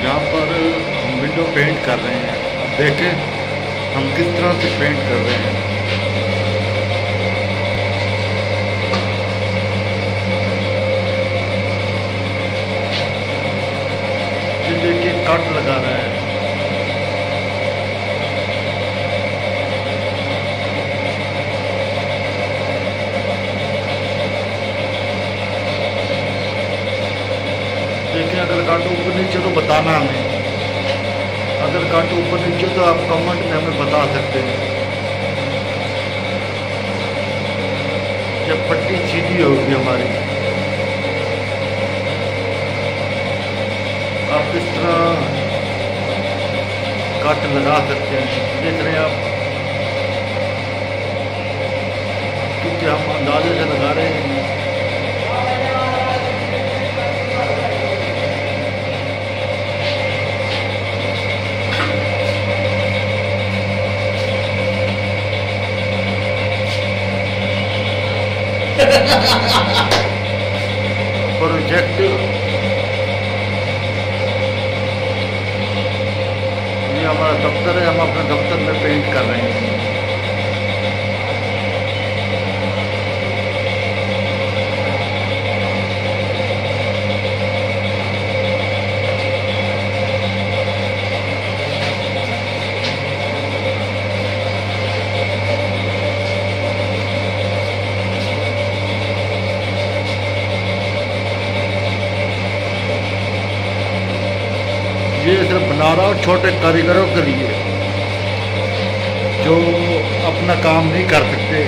यहाँ पर हम विंडो पेंट कर रहे हैं। अब देखें हम किस तरह से पेंट कर रहे हैं। ये देखिए कट लगा रहा है। देखिए अगर कांटो ऊपर नीचे तो बताना हमें, अगर कांटो ऊपर नीचे तो आप कमेंट में हमें बता सकते हैं। जब पट्टी सीधी होगी हमारी, आप इस तरह कट लगा सकते हैं। देख रहे हैं आप, क्योंकि हम अंदाजे से लगा रहे हैं। प्रोजेक्ट ये हमारा दफ्तर है, हम अपने दफ्तर में पेंट कर रहे हैं। ये सिर्फ बना रहा हूँ छोटे कारीगरों के लिए जो अपना काम नहीं कर सकते,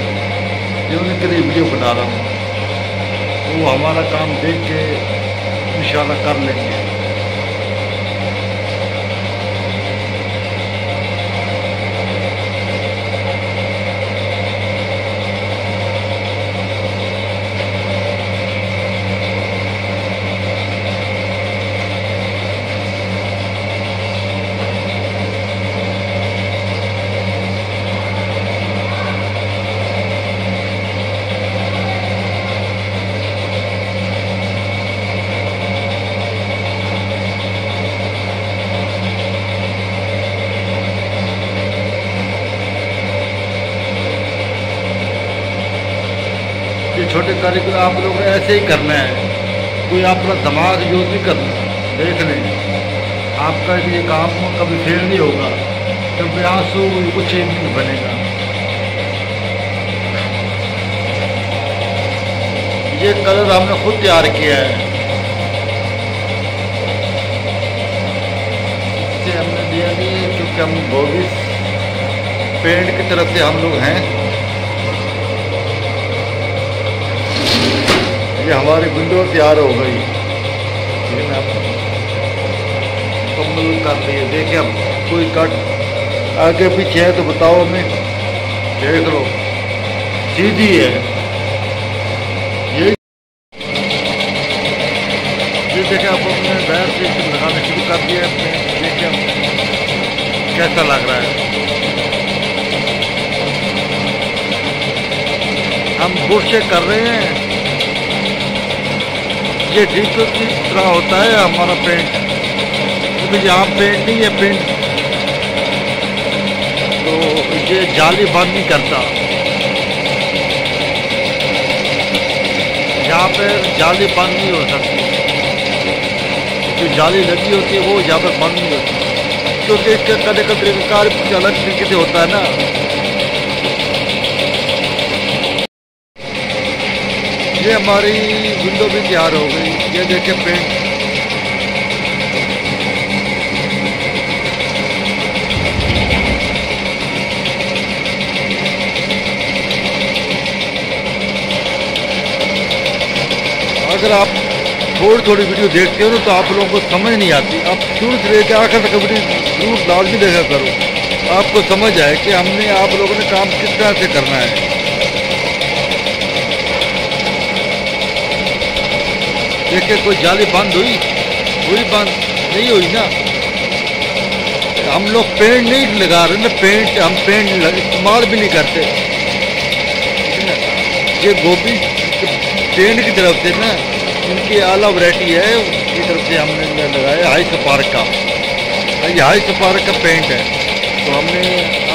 ये उनके लिए वीडियो बना रहा हूँ। वो हमारा काम देख के इंशाल्लाह कर लेंगे। ये छोटे कारीगर आप लोगों को ऐसे ही करना है, कोई अपना दिमाग यूज नहीं करना। देख लें आपका ये काम कभी फेल नहीं होगा, कभी आंसू कुछ नहीं बनेगा। ये कलर हमने खुद तैयार किया है, इसे हमने दिया नहीं क्योंकि हम बॉबीज पेंट की तरफ से हम लोग हैं। ये हमारी विंडो तैयार हो गई, लेकिन आप मुकम्मल कर दिए। देखिए अब कोई कट आगे पीछे है तो बताओ हमें, देख लो सीधी है। ये देखिए आप अपने बैर से लगाना शुरू कर दिया है। देखिए कैसा लग रहा है। हम बुश से कर रहे हैं। ये ठीक इस तरह होता है हमारा पेंट, क्योंकि यहाँ पेंट नहीं है, पेंट तो ये जाली बंद नहीं करता। यहाँ पे जाली बंद नहीं हो सकती, जो जाली लगी होती है वो यहाँ पर बंद नहीं होती, क्योंकि इसके कदे का तरीक़ाकार कुछ अलग तरीके से होता है ना। ये हमारी विंडो भी तैयार हो गई। ये देखिए पेंट, अगर आप थोड़ी वीडियो देखते हो ना तो आप लोगों को समझ नहीं आती। आप शुरू से लेकर आखिर तक वीडियो जरूर लाजमी देखा करो, आपको समझ आए कि हमने आप लोगों ने काम किस तरह से करना है। देखिए कोई जाली बंद हुई बंद नहीं हुई ना। हम लोग पेंट नहीं लगा रहे ना, पेंट हम पेंट इस्तेमाल भी नहीं करते। ये गोभी पेंट की तरफ से ना, इनकी आला वैरायटी है, की तरफ से हमने लगाया हाई स्पार्क का। ये हाई स्पार्क का पेंट है, तो हमने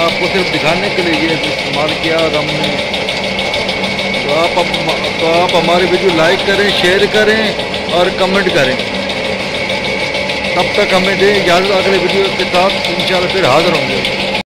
आपको सिर्फ दिखाने के लिए ये इस्तेमाल किया। और हमने तो आप हमारी वीडियो लाइक करें, शेयर करें और कमेंट करें। तब तक हमें दें इजाज़त, अगले वीडियो के साथ इंशाल्लाह फिर हाज़िर होंगे।